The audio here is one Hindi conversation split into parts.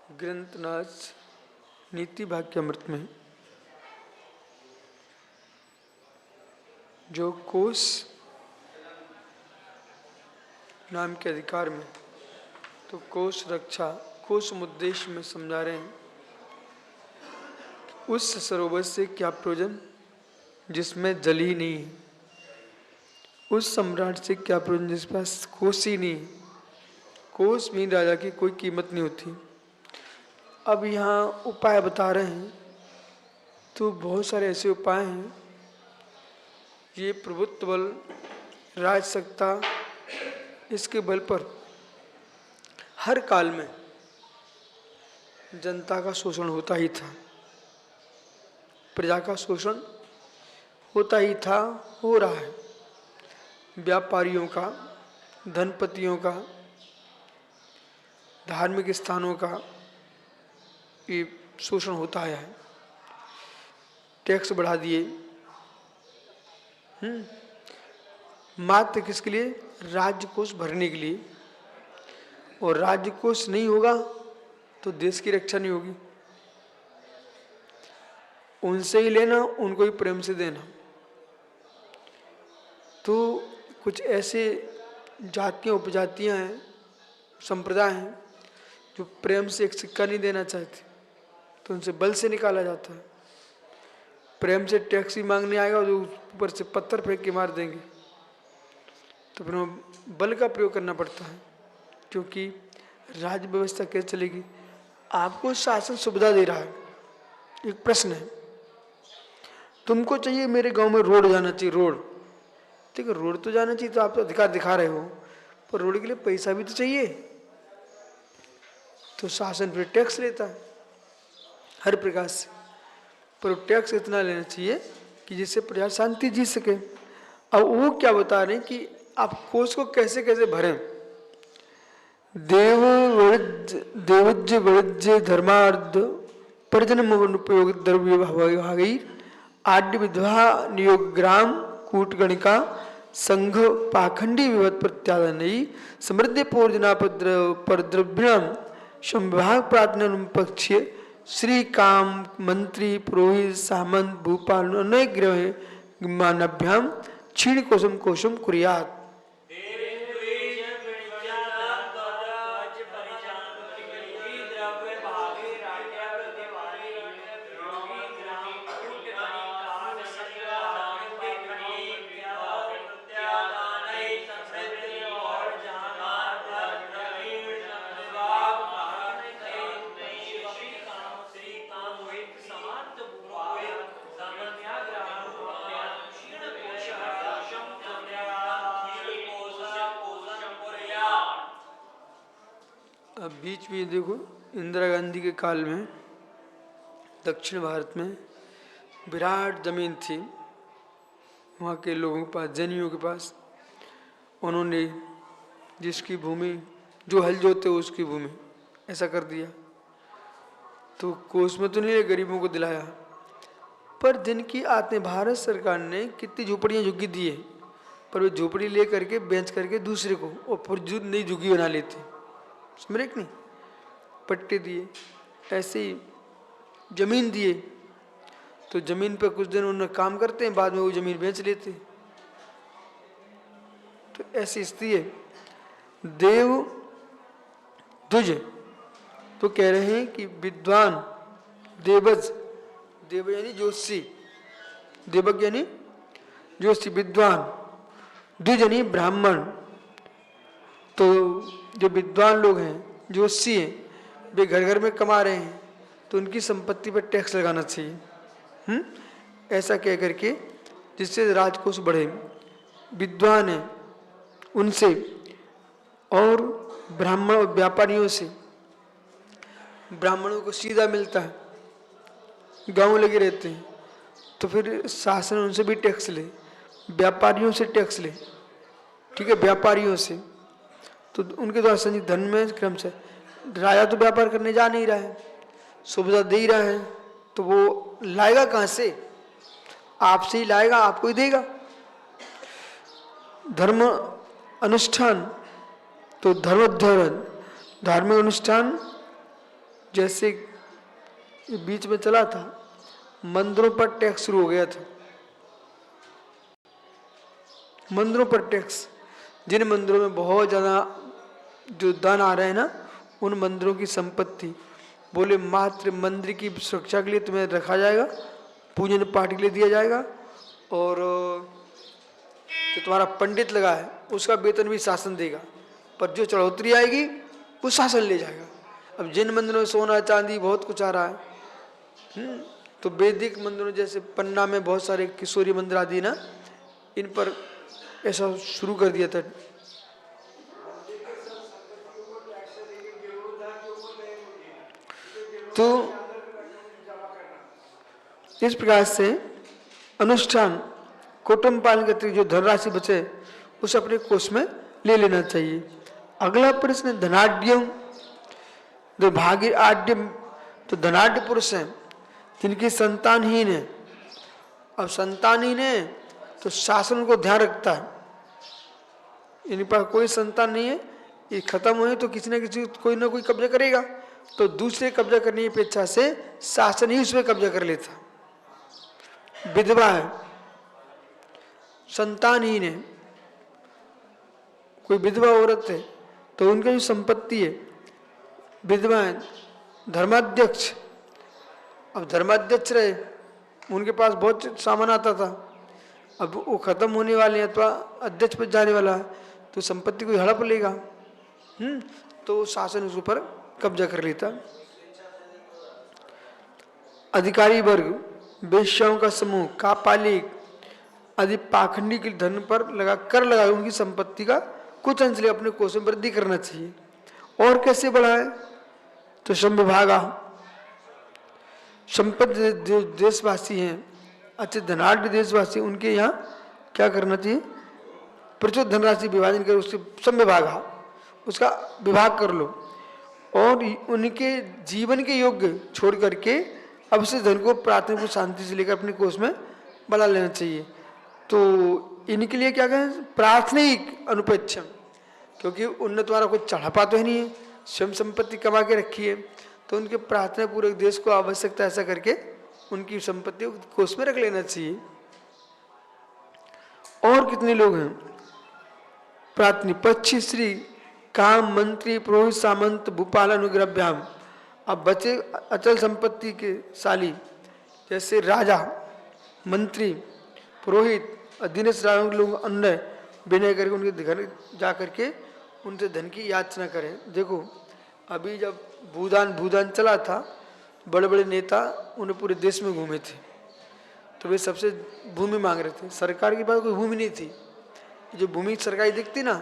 ग्रंथनाथ नीति भाग्यामृत में जो कोश नाम के अधिकार में तो कोश रक्षा कोश उद्देश्य में समझा रहे हैं। उस सरोवर से क्या प्रयोजन जिसमें जल ही नहीं है, उस सम्राट से क्या प्रयोजन जिस पास कोश ही नहीं है। कोश में राजा की कोई कीमत नहीं होती। अब यहाँ उपाय बता रहे हैं तो बहुत सारे ऐसे उपाय हैं। ये प्रभुत्व बल, राजसत्ता, इसके बल पर हर काल में जनता का शोषण होता ही था, प्रजा का शोषण होता ही था, हो रहा है। व्यापारियों का, धनपतियों का, धार्मिक स्थानों का ये शोषण होता आया है। टैक्स बढ़ा दिए, मात्र किसके लिए? राज्य कोष भरने के लिए। और राज्य कोष नहीं होगा तो देश की रक्षा नहीं होगी। उनसे ही लेना, उनको ही प्रेम से देना। तो कुछ ऐसे जातियां उपजातियां हैं, संप्रदाय हैं जो प्रेम से एक सिक्का नहीं देना चाहते, तो उनसे बल से निकाला जाता है। प्रेम से टैक्स ही मांगने आएगा तो ऊपर से पत्थर फेंक के मार देंगे। तो फिर बल का प्रयोग करना पड़ता है, क्योंकि राज्य व्यवस्था कैसे चलेगी? आपको शासन सुविधा दे रहा है। एक प्रश्न है, तुमको चाहिए मेरे गांव में रोड जाना चाहिए, रोड, ठीक है, रोड तो जाना चाहिए, तो आप तो अधिकार दिखा रहे हो, पर रोड के लिए पैसा भी तो चाहिए। तो शासन फिर टैक्स लेता है हर प्रकार से, पर टैक्स इतना लेना चाहिए कि जिससे प्रजा शांति जी सके। अब वो क्या बता रहे हैं कि आप कोष को कैसे कैसे भरें। देवज्य वज्य धर्मार्थ प्रजन उपयोग द्रव्य भागी आड्य विधवा नियोग ग्राम कूटगणिका संघ पाखंडी विवत प्रत्यादनयी समृद्धि पूर्जना पर द्रव्याम संविभाग प्रार्थना पक्षीय श्री काम मंत्री पुरोहित सामंत भूपाल अनेक ग्रह मानभ्याम क्षीण कोशम कोशम कुरियात। अब बीच में देखो, इंदिरा गांधी के काल में दक्षिण भारत में विराट जमीन थी वहाँ के लोगों के पास, जैनियों के पास। उन्होंने जिसकी भूमि, जो हल जोते उसकी भूमि, ऐसा कर दिया। तो कोष में तो नहीं, गरीबों को दिलाया। पर जिनकी आते भारत सरकार ने कितनी झोपड़ियाँ झुग्गी दी है, पर वो झोपड़ी ले करके बेच करके दूसरे को और फिर नई झुग्गी बना लेते। समझ नहीं, पट्टे दिए, ऐसे ही जमीन दिए, तो जमीन पर कुछ दिन उन्हें काम करते हैं, बाद में वो जमीन बेच लेते। तो ऐसी स्थिति है। देव दुज तो कह रहे हैं कि विद्वान, देवज, देव यानी ज्योतिषी, देवज्ञ यानी ज्योतिषी, विद्वान, द्विज यानी ब्राह्मण। तो जो विद्वान लोग हैं, ज्योतिषी हैं, वे घर घर में कमा रहे हैं, तो उनकी संपत्ति पर टैक्स लगाना चाहिए। ऐसा कह करके जिससे राजकोष बढ़े। विद्वान है उनसे और ब्राह्मण और व्यापारियों से, ब्राह्मणों को सीधा मिलता है, गांव लगे रहते हैं, तो फिर शासन उनसे भी टैक्स ले, व्यापारियों से टैक्स ले, ठीक है, व्यापारियों से। तो उनके द्वारा संचित धन में क्रम से राजा तो व्यापार करने जा नहीं रहा है, सुविधा दे ही रहा है, तो वो लाएगा कहाँ से? आपसे ही लाएगा, आपको ही देगा। धर्म अनुष्ठान तो धर्मोद्धरण, धार्मिक अनुष्ठान जैसे बीच में चला था, मंदिरों पर टैक्स शुरू हो गया था। मंदिरों पर टैक्स, जिन मंदिरों में बहुत ज़्यादा जो दान आ रहे हैं ना, उन मंदिरों की संपत्ति बोले मात्र मंदिर की सुरक्षा के लिए तुम्हें रखा जाएगा, पूजन पाठ के लिए दिया जाएगा, और जो तुम्हारा पंडित लगा है उसका वेतन भी शासन देगा, पर जो चढ़ोतरी आएगी वो शासन ले जाएगा। अब जिन मंदिरों में सोना चांदी बहुत कुछ आ रहा है, तो वैदिक मंदिरों जैसे पन्ना में बहुत सारे किशोरी मंदिर आदि ना, इन पर ऐसा शुरू कर दिया था। तो इस प्रकार से अनुष्ठान कुटुंब पालन के जो धनराशि बचे उसे अपने कोष में ले लेना चाहिए। अगला प्रश्न, धनाढ्यम, जो भागी आड्य, तो धनाढ्य पुरुष हैं जिनकी संतानहीन है। अब संतानहीन है तो शासन को ध्यान रखता है, इनके पास कोई संतान नहीं है, ये खत्म हुए तो किसी न किसी कोई ना कोई कब्जा करेगा, तो दूसरे कब्जा करने की अपेक्षा से शासन ही उसमें कब्जा कर लेता। विधवा है, संतानहीन है, कोई विधवा औरत है तो उनकी जो संपत्ति है, विधवा है, धर्माध्यक्ष, अब धर्माध्यक्ष रहे, उनके पास बहुत सामान आता था, अब वो खत्म होने वाले हैं अथवा अध्यक्ष पर जाने वाला है, तो संपत्ति को हड़प लेगा, तो शासन उसके ऊपर कब्जा कर लेता। अधिकारी वर्ग, वेश्याओं का समूह, कापालिक आदि पाखंडी के धन पर कर लगा उनकी संपत्ति का कुछ अंश ले अपने कोष में वृद्धि करना चाहिए। और कैसे बढ़ाए, तो संविभागा, संपत्ति जो देशवासी हैं, अच्छे धनाढ़ देशवासी, उनके यहाँ क्या करना चाहिए, प्रचुर धनराशि विभाजन कर उसके संविभागा, उसका विभाग कर लो, और उनके जीवन के योग्य छोड़ करके अब से धन को प्राथमिक को शांति से लेकर अपने कोष में बढ़ा लेना चाहिए। तो इनके लिए क्या कहें, प्राथमिक अनुपेक्षम, क्योंकि उनने तुम्हारा कुछ चढ़ापा तो है नहीं है, स्वयं संपत्ति कमा के रखी है, तो उनके प्रार्थना पूर्वक देश को आवश्यकता ऐसा करके उनकी संपत्ति कोष में रख लेना चाहिए। और कितने लोग हैं, प्रार्थनी पक्षी श्री काम मंत्री पुरोहित सामंत भूपाल अनुग्रभ्याम। अब बचे अचल संपत्ति के शाली, जैसे राजा, मंत्री, पुरोहित, अधीनस्थ लोग अन्य विनय करके उनके घर जा करके उनसे धन की याचना करें। देखो अभी जब भूदान चला था, बड़े बड़े नेता उन्हें पूरे देश में घूमे थे, तो वे सबसे भूमि मांग रहे थे, सरकार के पास कोई भूमि नहीं थी। जो भूमि सरकारी दिखती ना,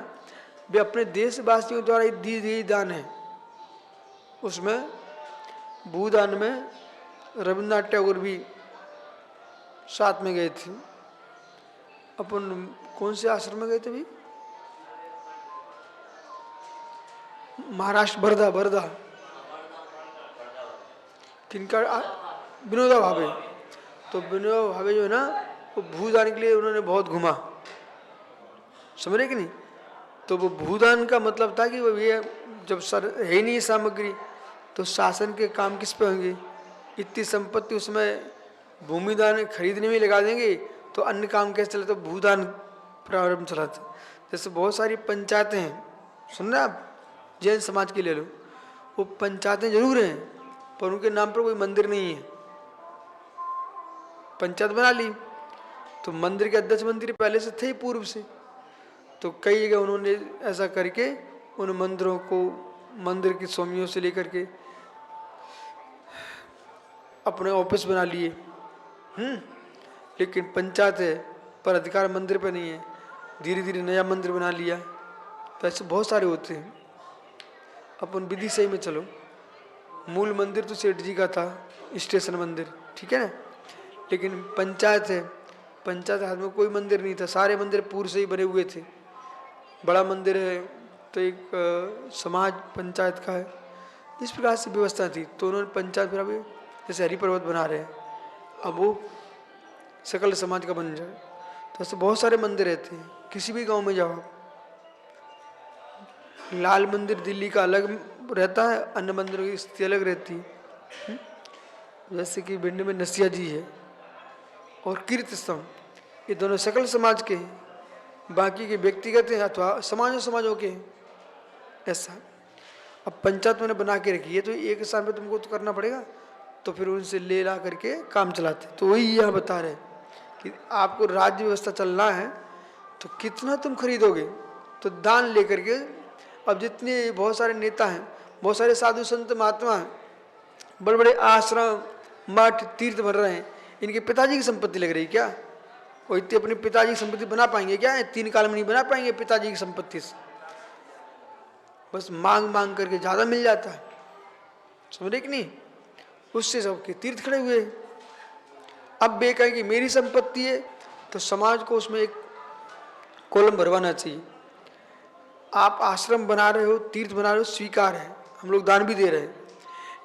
वे अपने देशवासियों द्वारा दी गई दान है। उसमें भूदान में रविन्द्रनाथ टैगोर भी साथ में गए थे। अपन कौन से आश्रम में गए थे भी, महाराष्ट्र, वर्धा, किनका, विनोबा भावे। तो विनोबा भावे जो है ना, वो भूदान के लिए उन्होंने बहुत घुमा, समझ रहे कि नहीं। तो वो भूदान का मतलब था कि वो ये जब है नहीं सामग्री, तो शासन के काम किस पे होंगे, इतनी संपत्ति उसमें भूमिदान खरीदने में लगा देंगे तो अन्य काम कैसे चले, तो भूदान प्रारंभ चला था। जैसे बहुत सारी पंचायतें हैं, सुन रहे आप, जैन समाज के ले लो, वो पंचायतें जरूर हैं पर उनके नाम पर कोई मंदिर नहीं है। पंचायत बना ली तो मंदिर के अध्यक्ष मंत्री पहले से थे ही पूर्व से, तो कई जगह उन्होंने ऐसा करके उन मंदिरों को, मंदिर की स्वामियों से लेकर के अपने ऑफिस बना लिए। लेकिन पंचायत है पर अधिकार मंदिर पे नहीं है, धीरे धीरे नया मंदिर बना लिया। तो ऐसे बहुत सारे होते हैं। अपन विधि सही में चलो, मूल मंदिर तो सेठ जी का था, स्टेशन मंदिर, ठीक है ना, लेकिन पंचायत है, पंचायत हाथ में कोई मंदिर नहीं था, सारे मंदिर पूर्व से ही बने हुए थे। बड़ा मंदिर है तो एक समाज पंचायत का है, इस प्रकार से व्यवस्था थी। तो उन्होंने पंचायत फिर अभी जैसे हरि पर्वत बना रहे हैं, अब वो सकल समाज का बन जाए। तो ऐसे बहुत सारे मंदिर रहते हैं, किसी भी गांव में जाओ। लाल मंदिर दिल्ली का अलग रहता है, अन्य मंदिरों की स्थिति अलग रहती है। जैसे कि भिंड में नसिया जी है और कीर्ति स्तंभ, ये दोनों सकल समाज के हैं, बाकी के व्यक्तिगत हैं अथवा समाजों के हैं, ऐसा। अब पंचायत मैंने बना के रखी है तो एक स्थान पे तुमको तो करना पड़ेगा, तो फिर उनसे ले ला करके काम चलाते। तो वही यहाँ बता रहे कि आपको राज्य व्यवस्था चलना है तो कितना तुम खरीदोगे, तो दान लेकर के। अब जितने बहुत सारे नेता हैं, बहुत सारे साधु संत महात्मा हैं, बड़े बड़े आश्रम मठ तीर्थ बन रहे हैं, इनके पिताजी की संपत्ति लग रही क्या? और इतनी अपनी पिताजी की संपत्ति बना पाएंगे क्या? 3 काल में नहीं बना पाएंगे पिताजी की संपत्ति से। बस मांग मांग करके ज़्यादा मिल जाता है, समझे कि नहीं? उससे सबके तीर्थ खड़े हुए। अब वे कहें कि मेरी संपत्ति है, तो समाज को उसमें एक कॉलम भरवाना चाहिए। आप आश्रम बना रहे हो, तीर्थ बना रहे हो, स्वीकार है, हम लोग दान भी दे रहे हैं,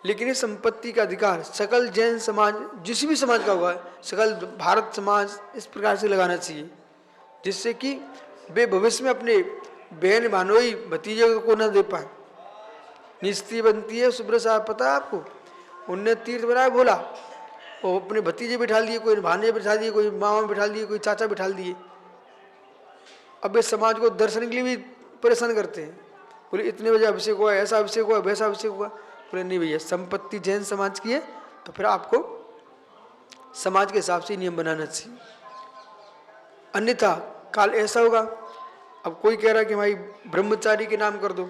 लेकिन ये संपत्ति का अधिकार सकल जैन समाज, जिस भी समाज का होगा, सकल भारत समाज इस प्रकार से लगाना चाहिए, जिससे कि वे भविष्य में अपने बहन भानोई भतीजे को न दे पाए। निस्ती बनती है सुब्रत साहब, पता है आपको? उनने तीर्थ बनाया बोला, वो अपने भतीजे बिठा लिए, कोई भाने बिठा दिए, कोई मामा बिठा दिए, कोई चाचा बिठा दिए। अब वे समाज को दर्शन के लिए भी परेशान करते हैं, बोले इतने बजे अभिषेक हुआ, ऐसा अभिषेक हुआ, वैसा अभिषेक हुआ। बोले नहीं भैया, संपत्ति जैन समाज की है तो फिर आपको समाज के हिसाब से नियम बनाना चाहिए, अन्यथा काल ऐसा होगा। अब कोई कह रहा है कि हमारी ब्रह्मचारी के नाम कर दो,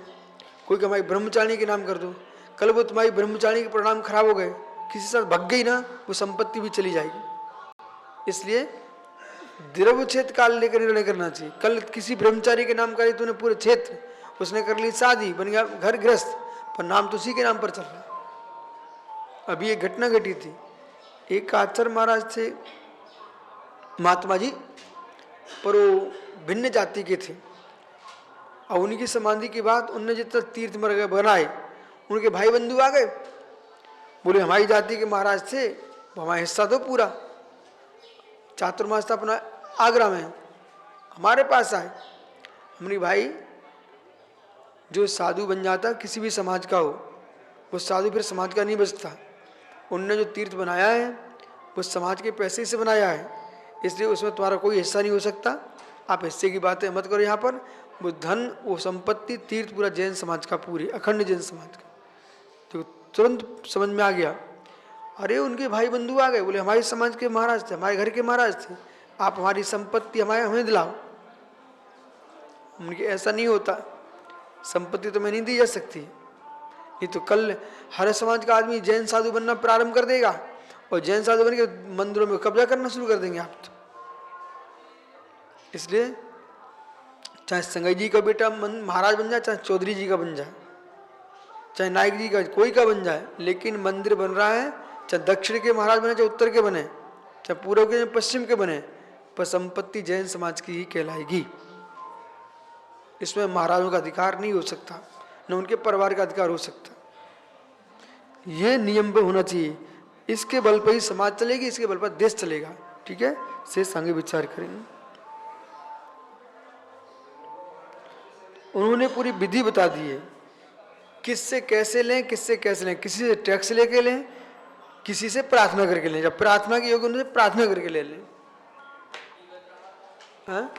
कोई कह हमारी ब्रह्मचारी के नाम कर दो। कल वो तुम्हारी ब्रह्मचारी के परिणाम खराब हो गए, किसी साथ भग गई ना, वो संपत्ति भी चली जाएगी। इसलिए द्रव्य क्षेत्र काल लेकर निर्णय करना चाहिए। कल किसी ब्रह्मचारी के नाम करी तूने पूरे क्षेत्र, उसने कर ली शादी, बन गया घर गृहस्थ, पर नाम तो उसी के नाम पर चल रहा है। अभी एक घटना घटी थी, एक आचार्य महाराज थे महात्मा जी, पर वो भिन्न जाति के थे। और उनकी समाधि के बाद उनने जितना तीर्थ मर बनाए, उनके भाई बंधु आ गए, बोले हमारी जाति के महाराज थे, वो हमारा हिस्सा दो पूरा। चातुर्मास था अपना आगरा में, हमारे पास आए। हमने भाई जो साधु बन जाता किसी भी समाज का हो, वो साधु फिर समाज का नहीं बचता। उनने जो तीर्थ बनाया है वो समाज के पैसे से बनाया है, इसलिए उसमें तुम्हारा कोई हिस्सा नहीं हो सकता। आप हिस्से की बातें मत करो यहाँ पर। वो धन, वो संपत्ति, तीर्थ पूरा जैन समाज का, पूरी अखंड जैन समाज का। तो तुरंत समझ में आ गया, अरे उनके भाई बंधु आ गए, बोले हमारे समाज के महाराज थे, हमारे घर के महाराज थे, आप हमारी संपत्ति हमें दिलाओ। उनके ऐसा नहीं होता, संपत्ति तो मैं नहीं दी जा सकती। नहीं तो कल हर समाज का आदमी जैन साधु बनना प्रारंभ कर देगा, और जैन साधु बन के मंदिरों में कब्जा करना शुरू कर देंगे आप तो। इसलिए चाहे संगई जी का बेटा महाराज बन जाए, चाहे चौधरी जी का बन जाए, चाहे नायक जी का, कोई का बन जाए, लेकिन मंदिर बन रहा है, चाहे दक्षिण के महाराज बने, चाहे उत्तर के बने, चाहे पूर्व के, चाहे पश्चिम के बने, पर संपत्ति जैन समाज की ही कहलाएगी। इसमें महाराजों का अधिकार नहीं हो सकता, न उनके परिवार का अधिकार हो सकता। ये नियम पे होना चाहिए। इसके बल पर ही समाज चलेगी, इसके बल पर देश चलेगा। ठीक है, शेष आगे विचार करेंगे। उन्होंने पूरी विधि बता दी है, किससे कैसे लें, किससे कैसे लें। किसी से टैक्स लेके लें, किसी से प्रार्थना करके लें। जब प्रार्थना की होगी उनसे प्रार्थना करके ले लें। हाँ,